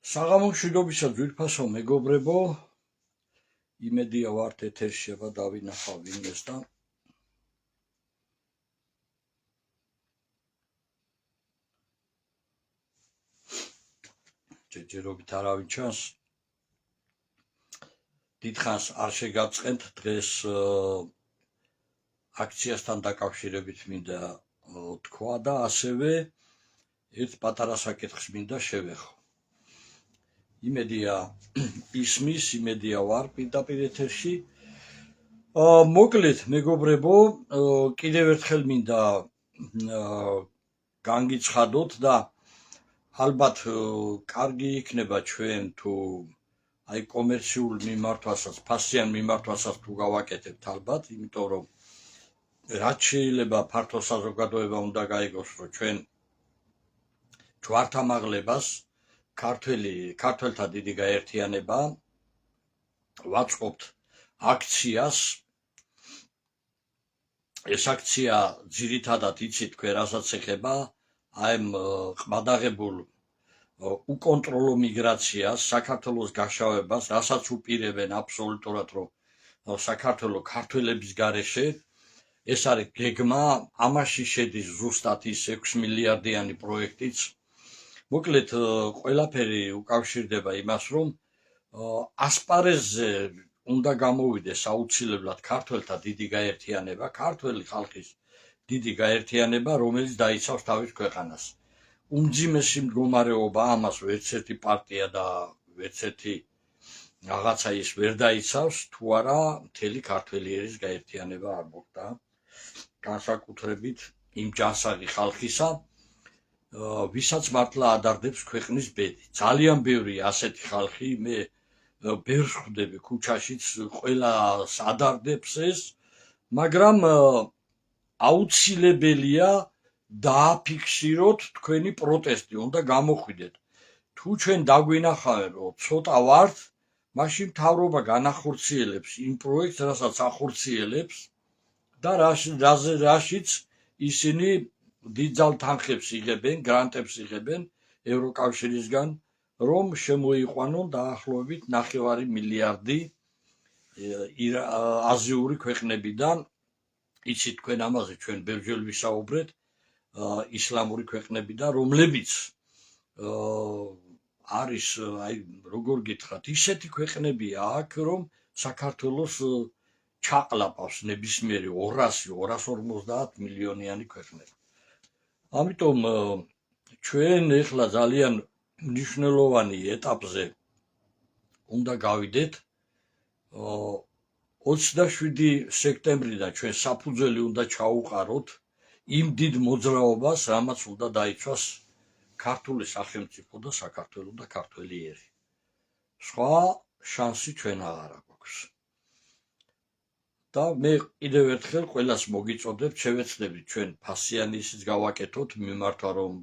საღამო მშვიდობისა ძვირფასო მეგობრებო, იმედია ვართ ეთერში აბა დავინახავ ვინმეს და ჯერჯერობით არავინ ჩანს. დიდხანს არ შეგაწყენთ დღეს აქციასთან დაკავშირებით მინდა თქვა და ასევე ერთ პატარა საკითხს მინდა შევეხო. იმედია ისმის, იმედია ვარ პირდაპირ ეთერში. მოკლედ მეგობრებო, კიდევ ერთხელ მინდა განგიცხადოთ და ალბათ კარგი იქნება ჩვენ თუ აი კომერციულ მიმართვასაც, ფასიან მიმართვასაც თუ გავაკეთებთ ალბათ, იმიტომ რომ რაც შეიძლება ფართო საზოგადოება უნდა გაიგოს, რომ ჩვენ ჯვართამაღლებას ქართველთა დიდი გაერთიანება ვაწყობთ აქციას. ეს აქცია ძირითადად იცით თქვენ რასაც ეხება აი ყმადაღებულ უკონტროლო მიგრაციას, საქართველოს გაშავებას, რასაც უპირებენ აბსოლუტურად, რომ საქართველო ქართველების გარეშე. ეს არის გეგმა, ამაში შედის ზუსტად ის 6 მილიარდიანი პროექტიც. მოკლედ ყველაფერი უკავშირდება იმას, რომ ასპარეზზე უნდა გამოვიდეს აუცილებლად ქართველთა დიდი გაერთიანება, ქართველი ხალხის დიდი გაერთიანება, რომელიც დაიცავს თავის ქვეყანას. უმძიმესი მდგომარეობა ამას ვერც ერთი პარტია და ვერც ერთი რაღაცა ის ვერ დაიცავს, თუ არა მთელი ქართველი ერის გაერთიანება არ მოხდა, განსაკუთრებით იმ ჯანსაღი ხალხისა, ვისაც მართლა ადარდებს ქვეყნის ბედი. ძალიან ბევრია ასეთი ხალხი, მე ბევრს ხვდები ქუჩაშიც, ყველას ადარდებს ეს, მაგრამ აუცილებელია დააფიქსიროთ თქვენი პროტესტი, უნდა გამოხვიდეთ. თუ ჩვენ დაგვინახავენ, რომ ცოტა ვართ, მაშინ მთავრობა განახორციელებს იმ პროექტს, რასაც ახორციელებს და რაშიც ისინი დიდძალ თანხებს იღებენ, გრანტებს იღებენ ევროკავშირისგან, რომ შემოიყვანონ დაახლოებით 9 მილიარდი აზიური ქვეყნებიდან. იცით თქვენ ამაზე ჩვენ ბევრჯერ ვისაუბრეთ, ისლამური ქვეყნებიდან, რომლებიც არის, აი როგორ გითხრათ, ისეთი ქვეყნებია აქ, რომ საქართველოს ჩაყლაპავს ნებისმიერი 200-250 მილიონიანი ქვეყნები. ამიტომ ჩვენ ეხლა ძალიან მნიშვნელოვანი ეტაპზე უნდა გავიდეთ. 27 სექტემბრიდან ჩვენ საფუძველი უნდა ჩაუყაროთ იმ დიდ მოძრაობას, რამაც უნდა დაიცვას ქართული სახელმწიფო და საქართველო და ქართველი ერი. სხვა შანსი ჩვენ აღარ აქვს. და მე კიდევ ერთხელ ყველას მოგიწოდებ, შევეცდებით ჩვენ ფასიანი ისიც გავაკეთოთ, მიმართვა რომ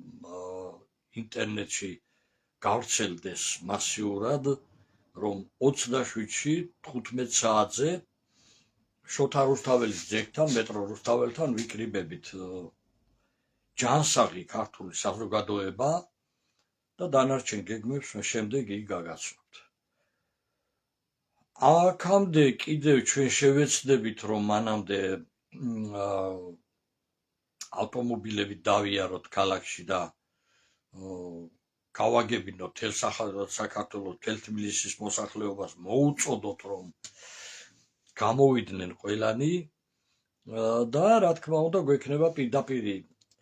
ინტერნეტში გავრცელდეს მასიურად, რომ 27-ში 15 საათზე შოთა რუსთაველის ძეგლთან, მეტრო რუსთაველთან ვიკრიბებით ჯანსაღი ქართული საზოგადოება და დანარჩენ გეგმებს შემდეგ იქ გაგაცნობთ. აქამდე კიდევ ჩვენ შევეცდებით, რომ მანამდე ავტომობილებით დავიაროთ ქალაქში და გავაგებინოთ თელ საქართველოს, თელ თბილისის მოსახლეობას, მოუწოდოთ, რომ გამოვიდნენ ყველანი და რა თქმა უნდა გვექნება პირდაპირ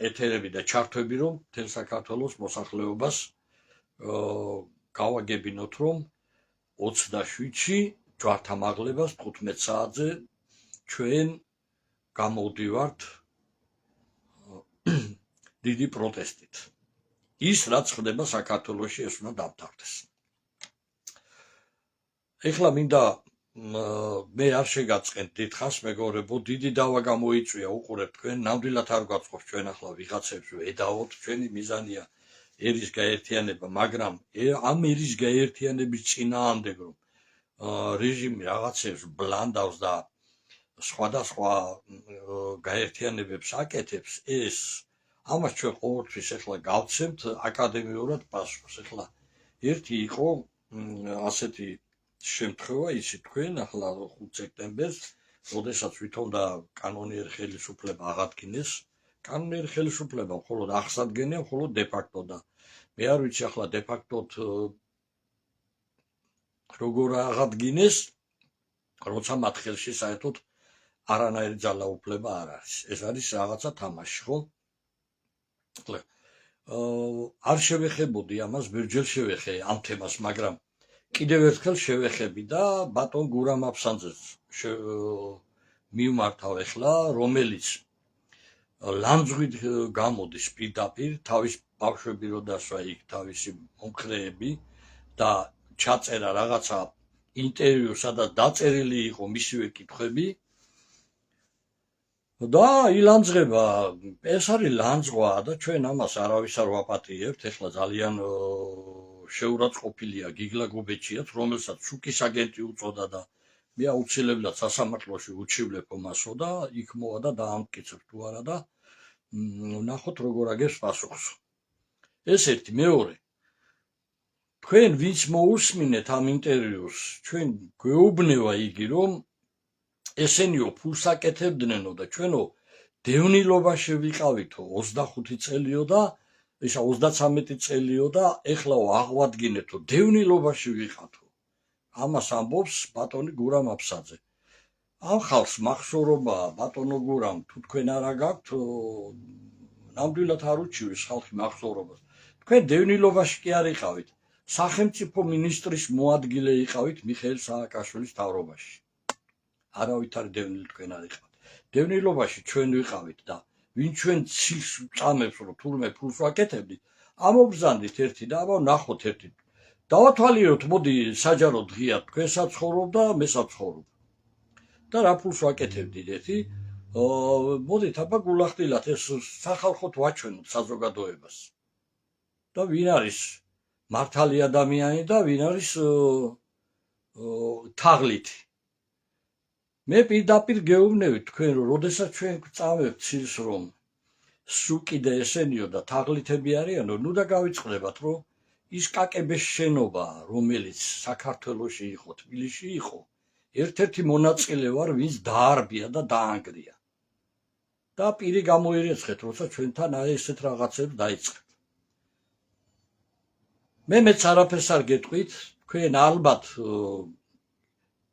ეთერები და ჩართვები, რომ თელ საქართველოს მოსახლეობას გავაგებინოთ, რომ 27-ში ჯვართამაღლებას 15 საათზე ჩვენ გამოვდივართ დიდი პროტესტით. ის რაც ხდება საქართველოში, ეს უნდა დამთავრდეს. ეხლა მინდა მე არ შეგაწყენთ დიდხანს, მეგობრებო, დიდი დავა გამოიწვია, უყურებთ თქვენ, ნამდვილად არ გვაწყობს ჩვენ ახლა ვიღაცებს ვედავოთ, ჩვენი მიზანია ერის გაერთიანება, მაგრამ ამ ერის გაერთიანების წინააღმდეგ რომ რეჟიმი რაღაცებს ბლანდავს და სხვადასხვა გაერთიანებებს აკეთებს, ამას ჩვენ ყოველთვის ეხლა გავცემთ აკადემიურად პასუხს. ეხლა ერთი იყო ასეთი შემთხვევა, იცი თქვენ ახლა 5 სექტემბერს, როდესაც ვითონდა კანონიერი ხელისუფლება აღადგინეს, კანონიერი ხელისუფლება მხოლოდ აღსადგენია, მხოლოდ დე-ფაქტო და მე არ ვიცი ახლა დე-ფაქტოდ როგორ აღადგინეს, როცა მათ ხელში საერთოდ არანაირი ძალაუფლება არ არის. ეს არის რაღაცა თამაში, ხო? არ შევეხებოდი ამას, ბევრჯერ შევეხე ამ თემას, მაგრამ კიდევ ერთხელ შევეხები და ბატონ გურამ აფსანძეს მივმართავ ახლა, რომელიც ლანძღვით გამოდის პირდაპირ, თავის ბავშვები რო დასვა იქ, თავისი მომხრეები და ჩაწერა რაღაცა ინტერვიუ, სადაც დაწერილი იყო მისივე კითხვები და ილანძღება, ეს არის ლანძღვა და ჩვენ ამას არავის არ ვაპატიებთ, ეხლა ძალიან შეურაცხყოფილია გიგლა გობეჩიაც, რომელსაც შუქის აგენტი უწოდა და მე აუცილებლად სასამართლოში უჩივლებ მასო და იქ მოვა და დაამტკიცებ თუ არა და ვნახოთ როგორ აგებს პასუხს. ეს ერთი, მეორე. თქვენ ვინც მოусმინეთ ამ ინტერვიუს, ჩვენ გვეუბნება იგი, რომ ესენიო ფულს აკეთებდნენო და ჩვენო დევნილობაში ვიყავითო 25 წელიო და ისა 33 წელიო და ეხლაო აღვადგინეთო დევნილობაში ვიყავთო. ამას ამბობს ბატონი გურამ აფსაძე. ამ ხალხს მახსოვრობაა ბატონო გურამ, თუ თქვენ არა გაქვთ, ნამდვილად არ უჩივის ხალხი მახსოვრობას. თქვენ დევნილობაში კი არ იყავით, სახელმწიფო მინისტრის მოადგილე იყავით მიხეილ სააკაშვილის მთავრობაში. არავით არ დევნილი თქვენ არ იყავთ. დევნილობაში ჩვენ ვიყავით და ვინ ჩვენ ცილს წამებს, რომ თურმე ფულს ვაკეთებდით, ამობრძანდით ერთი და აბა ნახოთ ერთი. დავათვალიეროთ, მოდი საჯარო დღეა თქვენსაც ცხოვრობ და მესაც ცხოვრობ. და რა ფულს ვაკეთებდით ერთი, მოდით აბა გულახდილად ეს სახალხოდ ვაჩვენოთ საზოგადოებას. და ვინ არის მართალი ადამიანი და ვინ არის თაღლითი. მე პირდაპირ გეუბნებით თქვენ, რომ როდესაც ჩვენ წავევთ ცილს, რომ სულ კიდე ესენიო და თაღლითები არიანო, ნუ და გავიწყდებათ, რომ ის კაკების შენობა, რომელიც საქართველოში იყო, თბილისში იყო, ერთ-ერთი მონაწილე ვარ, ვინც დაარბია და დაანგრია. და პირი გამოირიცხეთ, როცა ჩვენთან ესეთ რაღაცებს დაიწყეთ. მეც არაფერს არ გეტყვით, თქვენ ალბათ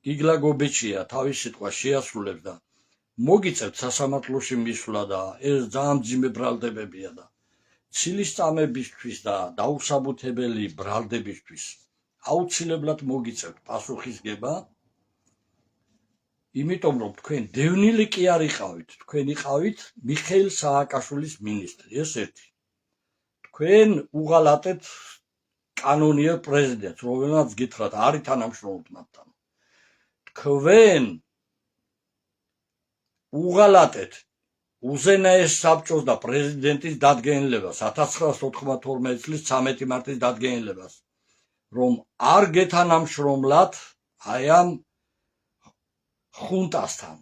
გიგლა გობეჩია თავის სიტყვას შეასრულებს და მოგიწევთ სასამართლოში მისვლა და ეს ძალიან მძიმე ბრალდებებია და ცილის წამებისთვის და დაუსაბუთებელი ბრალდებისთვის აუცილებლად მოგიწევთ პასუხისგება, იმიტომ რომ თქვენ დევნილი კი არ იყავით, თქვენ იყავით მიხეილ სააკაშვილის მინისტრი, ეს ერთი. თქვენ უღალატეთ კანონიერ პრეზიდენტს, რომელმაც გითხრათ, არის თანამშრომლობთ მათთან. თქვენ უღალატეთ უზენაეს საბჭოს და პრეზიდენტის დადგენილებას 1992 წლის 13 მარტის დადგენილებას, რომ არ გეთანამშრომლათ აი ამ ხუნტასთან,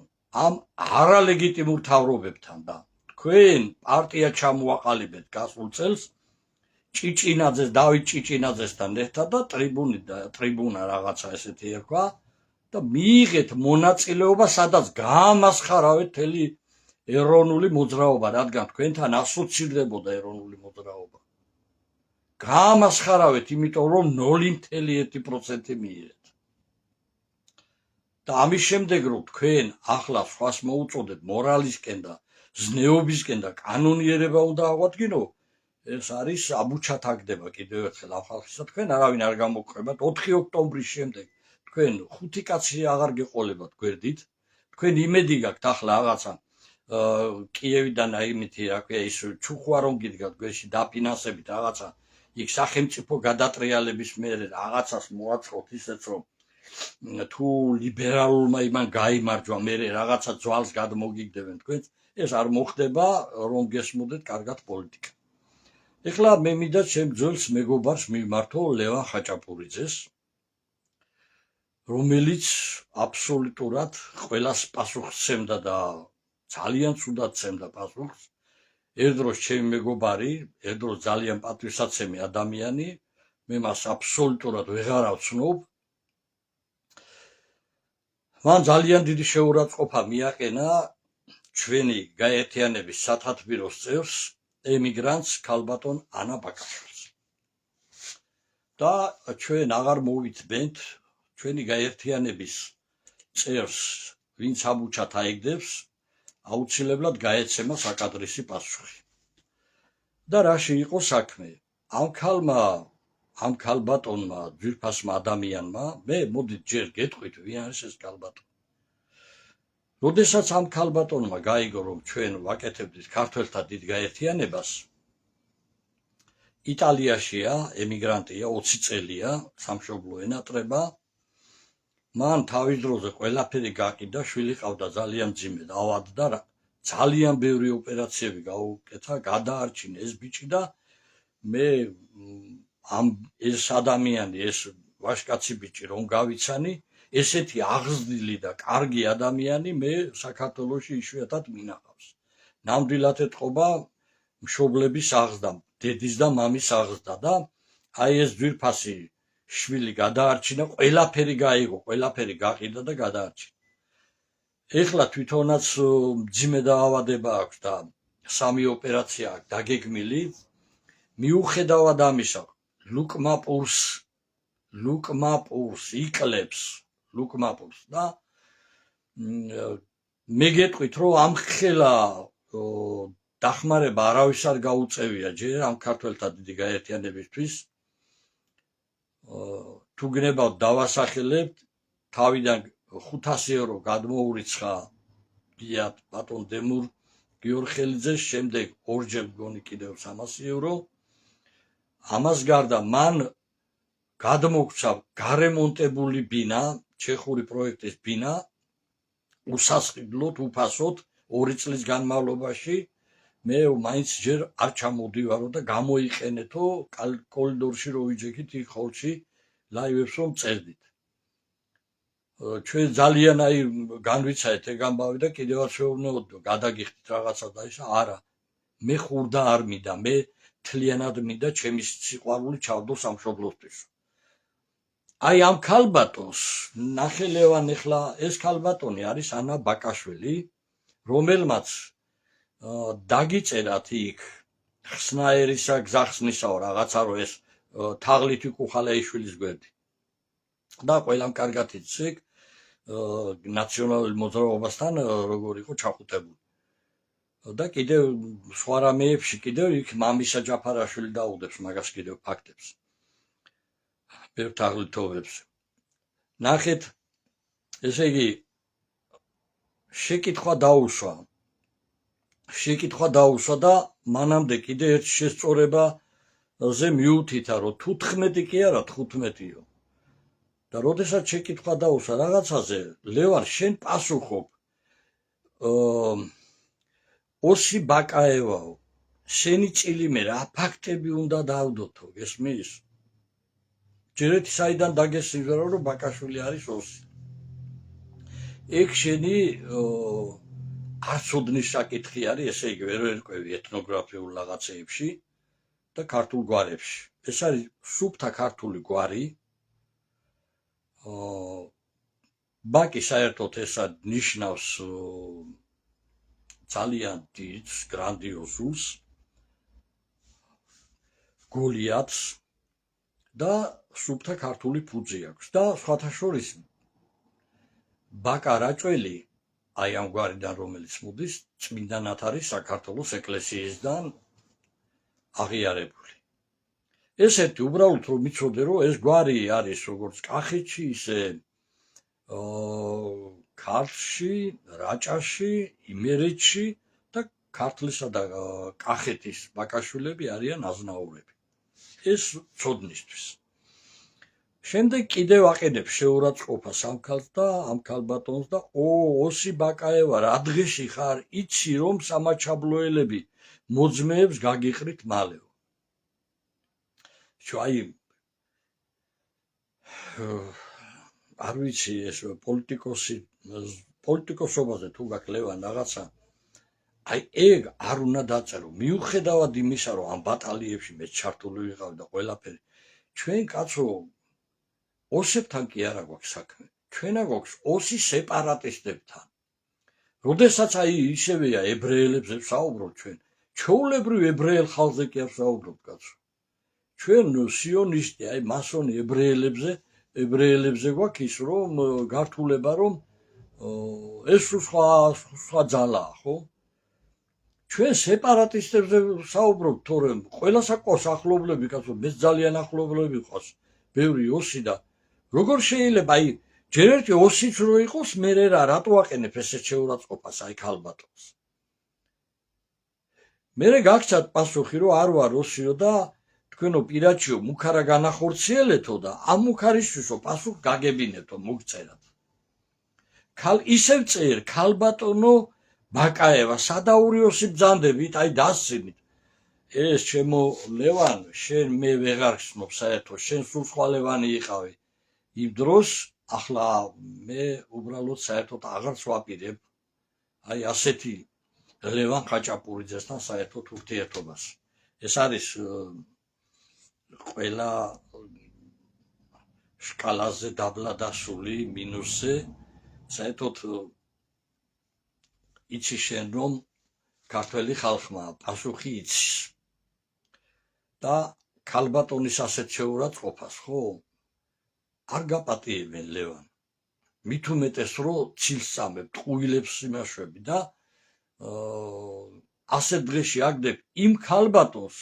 ამ არალეგიტიმურ თავრობებთან და თქვენ პარტია ჩამოაყალიბეთ გასულ წელს ჭიჭინაძეს, დავით ჭიჭინაძესთან ერთად და ტრიბუნა რაღაცა ესეთი ერქვა და მიიღეთ მონაწილეობა, სადაც გაამასხარავეთ მთელი ეროვნული მოძრაობა, რადგან თქვენთან ასოცირდებოდა ეროვნული მოძრაობა. გაამასხარავეთ, იმიტომ რომ 0.1% მიიღეთ. და ამის შემდეგ რომ თქვენ ახლა სხვას მოუწოდეთ მორალისკენ და ზნეობისკენ და კანონიერება უნდა აღვადგინო, ეს არის აბუჩათაგდება კიდევ ერთხელ ამ ხალხისა, თქვენ არავინ არ გამოგხებათ. 4 ოქტომბრის შემდეგ თქვენ 5 კაცი აღარ გეყოლებათ გვერდით, თქვენ იმედი გაქვთ ახლა რაღაცა კიევიდან აიმითი რა ქვია ის ჩუხვა რომ გიდგათ გვერდში დაფინანსებით რაღაცა იქ სახელმწიფო გადატრიალების მერე რაღაცას მოაწყოთ ისეც რომ თუ ლიბერალურმა იმან გაიმარჯვა მერე რაღაცა ძვალს გადმოგიგდებენ თქვენ, ეს არ მოხდება, რომ გესმოდეთ კარგად პოლიტიკა. ეხლა მე მინდა ჩემ ძველს მეგობარს მივმართო ლევან ხაჭაპურიძეს, რომელიც აბსოლუტურად ყველას პასუხს სცემდა და ძალიან ცუდად სცემდა პასუხს. ერთ დროს ჩემი მეგობარი, ერთ დროს ძალიან პატივსაცემი ადამიანი მე მას აბსოლუტურად ვეღარ ავცნობ. მან ძალიან დიდი შეურაცხყოფა მიაყენა ჩვენი გაერთიანების სათათბიროს წევრს, ემიგრანტს ქალბატონ ანა ბაკაშვილს. და ჩვენ აღარ მოვიწმენთ ჩვენი გაერთიანების წევრს, ვინც ამუჩათ აიგდებს, აუცილებლად გაეცემა საკადრისი პასუხი. და რაში იყო საქმე? ამ ქალბატონმა, ძვირფასმა ადამიანმა, მე მოდით ჯერ გეტყვით, ვინ არის ეს ქალბატონი. როდესაც ამ ქალბატონმა გაიგო, რომ ჩვენ ვაკეთებდით ქართველთა დიდ გაერთიანებას, იტალიაშია, ემიგრანტია, 20 წელია, სამშობლო ენატრება, მან თავის დროზე ყველაფერი გაყიდა, შვილი ყავდა ძალიან მძიმე, დავადდა, ძალიან ბევრი ოპერაციები გაუკეთა, გადაარჩინა ეს ბიჭი და მე ეს ადამიანი, ეს ვაჟკაცი ბიჭი რომ გავიცანი, ესეთი აღზრდილი და კარგი ადამიანი მე საქართველოში იშვიათად მინახავს. ნამდვილად ეთყობა მშობლების აღზრდა, დედის და მამის აღზრდა და აი ეს ძვირფასი შვილი გადაარჩინა, ყველაფერი გაიგო, ყველაფერი გაყიდა და გადაარჩინა. ეხლა თვითონაც მძიმე დაავადება აქვს და 3 ოპერაცია აქვს დაგეგმილი. მიუხედავად ამისა, ლუკმაპურს იკლებს, ლუკმაპურს და მე გეტყვით, რომ ამ ხელა დახმარება არავის არ გაუწევია ჯერ ამ ქართველთა დიდი გაერთიანებისთვის. თუ გნებავთ დავასახელებთ, თავიდან 500 ევრო გადმოურიცხა გიათ ბატონ დემურ გიორხელიძეს, შემდეგ ორჯერ მგონი კიდევ 300 ევრო. ამას გარდა მან გადმოგცა გარემონტებული ბინა, ჩეხური პროექტის ბინა, უსასყიდლოდ, უფასოდ 2 წლის განმავლობაში. მე მაინც ჯერ არ ჩამოდივარო და გამოიყენეთო კორიდორში რო ვიჯექით იქ ხოლში ლაივებს რომ წერდით. ჩვენ ძალიან განვიცაეთ ეგ ამბავი და კიდევაც ვეუბნებოდ გადაგიხდით რაღაცა და ისა არა. მე ხურდა არ მინდა, მე თლიანად მინდა ჩემი სიყვარული ჩავდო სამშობლოსთვის. აი ამ ქალბატონს ნახელევან ეხლა ეს ქალბატონი არის ანა ბაკაშვილი, რომელმაც დაგიწერათ იქ ხსნაერისა გზახსნისაო რაღაცა რო ეს თაღლით უკუხალეიშვილის გვერდი. და ყველამ კარგად იცი ნაციონალურ მოძრაობასთან როგორ იყო ჩახუტებული. და კიდევ სხვა რამეებში კიდევ იქ მამისა ჯაფარაშვილი დაუდებს მაგას კიდევ ფაქტებს. ბევრ თაღლითობებს. ნახეთ, ესე იგი შეკითხვა დაუშვა და მანამდე კიდე ერთ შესწორებაზე მიუთითა, რომ 14 კი არა 15-იო. და როდესაც შეკითხვა დაუშვა რაღაცაზე, ლევან შენ პასუხობ ოსი ბაკაევაო, შენი წილიმე რა ფაქტები უნდა დავდოთო, გესმის? ჯერეთი საიდან დაგესინჯარა, რომ ბაკაშვილი არის ოსი. ეგ შენი არც ოდნის საკითხი არის, ესე იგი ვერ ვერკვევი ეთნოგრაფიულ რაღაცეებში და ქართულ გვარებში. ეს არის სუფთა ქართული გვარი. ბაკი საერთოდ ესა ნიშნავს ძალიან დიდს, გრანდიოზულს, გოლიათს და სუფთა ქართული ფუძე აქვს და სხვათა შორის ბაკა რაჭველი აი ამ გვარიდან რომელიც მოდის, წმინდანად არის საქართველოს ეკლესიისგან აღიარებული. ესეთი უბრალოდ რომ მიცოდე, რომ ეს გვარი არის როგორც კახეთში, ისე ქართლში, რაჭაში, იმერეთში და ქართლისა და კახეთის ბაკაშვილები არიან აზნაურები. ეს ცოდნისთვის. შემდეგ კიდევ აყენებს შეურაცხყოფას ამ ქალს და ამ ქალბატონს და ოსი ბაკაევა რა დღეში ხარ, იცი რომ სამაჩაბლოელები მოძმეებს გაგიყრით მალეო. აი არ ვიცი ეს პოლიტიკოსობაზე თუ გაქვს ლევან რაღაცა, აი ეგ არ უნდა დაწერო, მიუხედავად იმისა, რომ ამ ბატალიებში მე ჩართული ვიყავ და ყველაფერი, ჩვენ კაცო ოსებთან კი არა გვაქვს საქმე, ჩვენა გვაქვს ოსი სეპარატისტებთან. როდესაც აი ისევეა ებრაელებზე ვსაუბრობ ჩვენ, ჩვეულებრივ ებრაელ ხალხზე კი არ ვსაუბრობ კაცო. ჩვენ სიონისტი, აი მასონი ებრაელებზე გვაქვს ის რომ გართულება რომ ეს სხვა ძალაა, ხო? ჩვენ სეპარატისტებზე ვსაუბრობ, თორემ ყველას აქვს ახლობლები, კაცო, მეც ძალიან ახლობლები ყავს, ბევრი ოსი და როგორ შეიძლება აი ჯერ ერთი ოსიც რო იყოს, მე რატო აყენებ ესეთ შეურაცხყოფას აი ქალბატონს? მე გაგცათ პასუხი რომ არ ვარ ოსიო და თქვენო პირაჩიო მუქარა განახორციელეთო და ამ მუქარისთვისო პასუხ გაგებინეთო მოგწერათ. ისევ წერ ქალბატონო ბაკაევა სადაურიოსი ბძანდებით, აი დასცინით. ეს ჩემო ლევან, შენ მე ვეღარ ხსნობ საერთოდ, შენ სულ სხვა ლევანი იყავი. იმ დროს ახლა მე უბრალოდ საერთოდ აღარც ვაპირებ აი ასეთი ლევან ხაჭაპურიძესთან საერთოდ ურთიერთობას. ეს არის ყველა შკალაზე დაბლა დასული მინუსზე, საერთოდ იცი შენ რომ ქართველი ხალხმა პასუხი იცის და ქალბატონის ასეთ შეურაცხყოფას ხო არ გაპატიებენ ლევან. მით უმეტეს რომ ცილს წამებ, ტყუილებს იმაშვები და ასეთ დღეში აგდებ იმ ქალბატონს,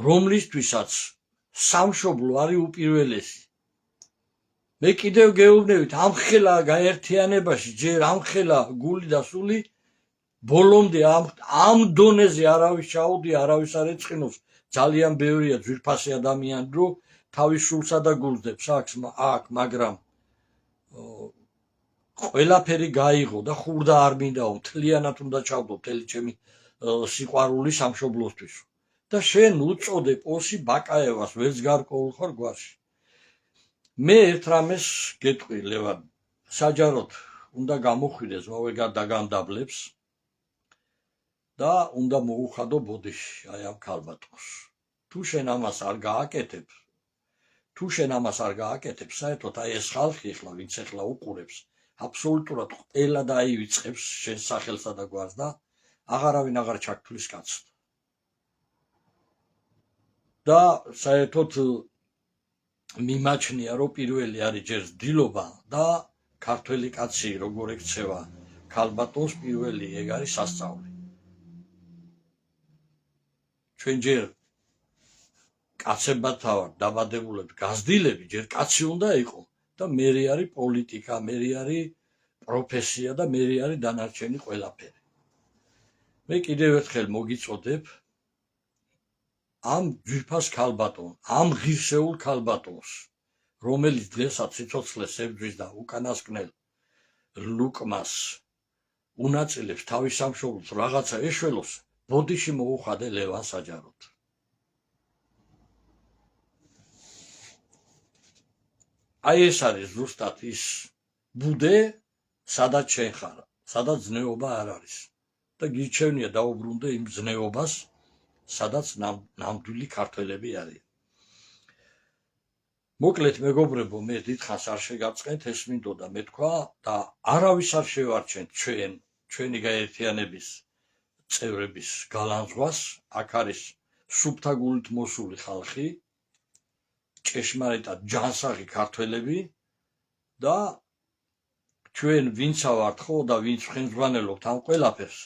რომლისთვისაც სამშობლო არის უპირველესი. მე კიდევ გეუბნებით, ამხელა გაერთიანებაში ჯერ ამხელა გული და სული ბოლომდე ამ დონეზე არავის ჩაუდია, არავის არ ეწყინოს. ძალიან ბევრია ძვირფასი ადამიანი, რომ თავის სულსა და გულს აქ, მაგრამ ყველაფერი გაიღო და ხურდა არ მინდაო, მთლიანად უნდა ჩავდო მთელი ჩემი სიყვარული სამშობლოსთვის. და შენ უწოდებ ოსი ბაკაევას, ვერც გარკვეულ ხარ გვარში. მე ერთ რამეს გეტყვი ლევან, საჯაროდ უნდა გამოხვიდეს მოვეგარ დაგანდაბლებს და უნდა მოუხადო ბოდიში აი ამ ქალბატონს. თუ შენ ამას არ გააკეთებ, საერთოდ აი ეს ხალხი ახლა ვინც ახლა უყურებს, აბსოლუტურად ყველა დაივიწყებს შენ სახელსა და გვარს და აღარავინ აღარ ჩაგთვლის კაცს. და საერთოდ მიმაჩნია რომ პირველი არის ჯერ დილობა და ქართველი კაცი როგორ ექცევა ქალბატონს პირველი ეგ არის სასწაული. ჩვენ ჯერ კაცებად ვარ დაბადებულები, გაზრდილები, ჯერ კაცი უნდა იყო და მერე არის პოლიტიკა, მერე არის პროფესია და მერე არის დანარჩენი ყველაფერი. მე კიდევ ერთხელ მოგიწოდებ ამ ძვირფას ქალბატონს, ამ ღირსეულ ქალბატონს, რომელიც დღესაც სიცოცხლეს ებრძვის და უკანასკნელ ლუკმას უნაწილებს თავის სამშობლოს რაღაცა ეშველოს, ბოდიში მოუხადე ლევან საჯაროდ. აი ეს არის ზუსტად ის ბუდე, სადაც შენ ხარ, სადაც ზნეობა არ არის და გირჩევნია დაუბრუნდე იმ ზნეობას, სადაც ნამდვილი ქართველები არიან. მოკლედ მეგობრებო, მე დიდხანს არ შეგაწყენთ, ეს მინდოდა მეთქვა და არავის არ შევარჩენთ ჩვენი გაერთიანების წევრების გალანძღვას. აქ არის სუფთა გულით მოსული ხალხი, ჭეშმარიტად ჯანსაღი ქართველები და ჩვენ ვინცა ვართ ხო და ვინც ხელმძღვანელობთ ამ ყველაფერს,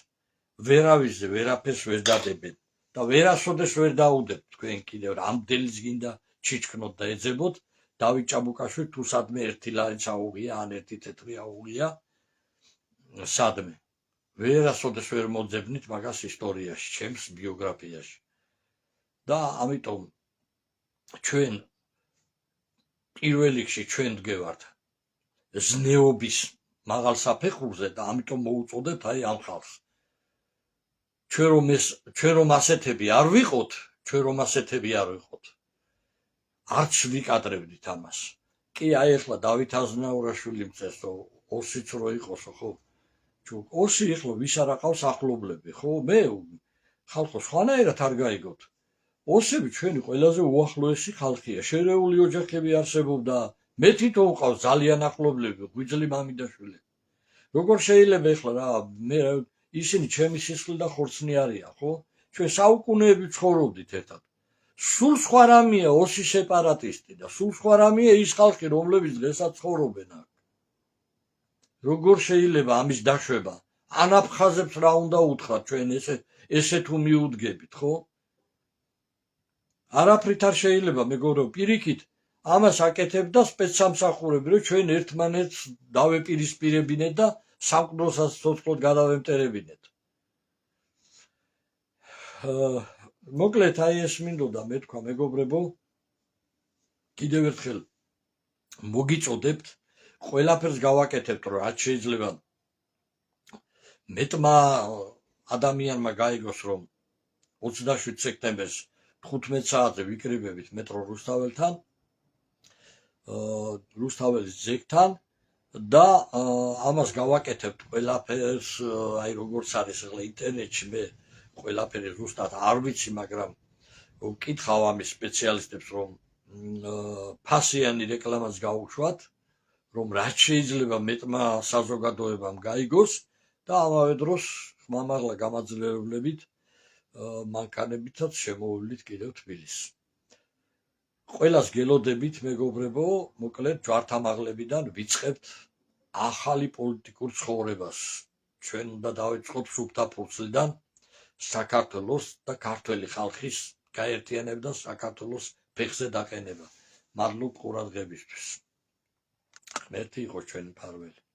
ვერავისზე ვერაფერს ვერ დადებენ და ვერასოდეს ვერ დაუდებთ თქვენ კიდევ რამდენიც გინდა ჩიჩქნოთ და ეძებოთ. დავით ჭაბუკაშვილი თუ სადმე ერთი ლარიც აუღია, ან ერთი თეთრი აუღია, სადმე ვერასოდეს ვერ მოძებნით მაგას ისტორიაში, ჩემს ბიოგრაფიაში. და ამიტომ ჩვენ პირველ რიგში ჩვენ დგევართ ზნეობის მაღალ საფეხურზე და ამიტომ მოუწოდებთ აი ამ ხალხს. ჩვენ რომ ასეთები არ ვიყოთ, არც ვიკადრებდით ამას. კი აი ახლა დავით აზნაურაშვილი მწეს, ოსიც რო იყოსო, ხო? ოსი ახლა ვის არ აყავს ახლობლები, ხო? მე ხალხო სხვანაირად არ გაიგოთ. ოსები ჩვენი ყველაზე უახლოესი ხალხია. შერეული ოჯახები არსებობდა. მე თვითონ ვყავს ძალიან ახლობლები, გვიძლი მამიდაშვილი. როგორ შეიძლება ეხლა რა, მე ისინი ჩემი სისხლი და ხორცნი არიან, ხო? ჩვენ საუკუნეები ცხოვრობდით ერთად. სულ სხვა რამეა ოსი სეპარატისტი და სულ სხვა რამეა ის ხალხი, რომლებიც დღესაც ცხოვრობენ აქ. როგორ შეიძლება ამის დაშვება? ანაფხაზებს რა უნდა უთხრათ ჩვენ ესე თუ მიუდგებით, ხო? არაფრით არ შეიძლება, მეგობრებო, პირიქით ამას აკეთებდა სპეცსამსახურები, რომ ჩვენ ერთმანეთს დავეპირისპირებინეთ და სამყდროსაც ცოცხლად გადავემტერებინეთ. მოკლედ აი ეს მინდოდა მეთქვა, მეგობრებო, კიდევ ერთხელ მოგიწოდებთ, ყველაფერს გავაკეთებთ, რომ რაც შეიძლება მეტმა ადამიანმა გაიგოს, რომ 27 სექტემბერს 15 საათზე ვიკრიბებით მეტრო რუსთაველთან, რუსთაველის ძეგლთან და ამას გავაკეთებთ ყველაფერს, აი როგორც არის ახლა ინტერნეტში, მე ყველაფერი ზუსტად არ ვიცი, მაგრამ ვკითხავ ამის სპეციალისტებს, რომ ფასიანი რეკლამას გაუშვათ, რომ რაც შეიძლება მეტმა საზოგადოებამ გაიგოს და ამავე დროს ხმამაღლა გამაძლებლებით მანქანებითაც შემოვლით კიდევ თბილისს. ყველას გელოდებით, მეგობრებო, მოკლედ ჯვართამაღლებიდან ვიწყებთ ახალი პოლიტიკურ ცხოვრებას. ჩვენ უნდა დავიწყოთ სუფთა ფურცლიდან საქართველოს და ქართველი ხალხის გაერთიანება და საქართველოს ფეხზე დაყენება. მადლობ ყურადღებისთვის. ღმერთი იყოს ჩვენი მფარველი.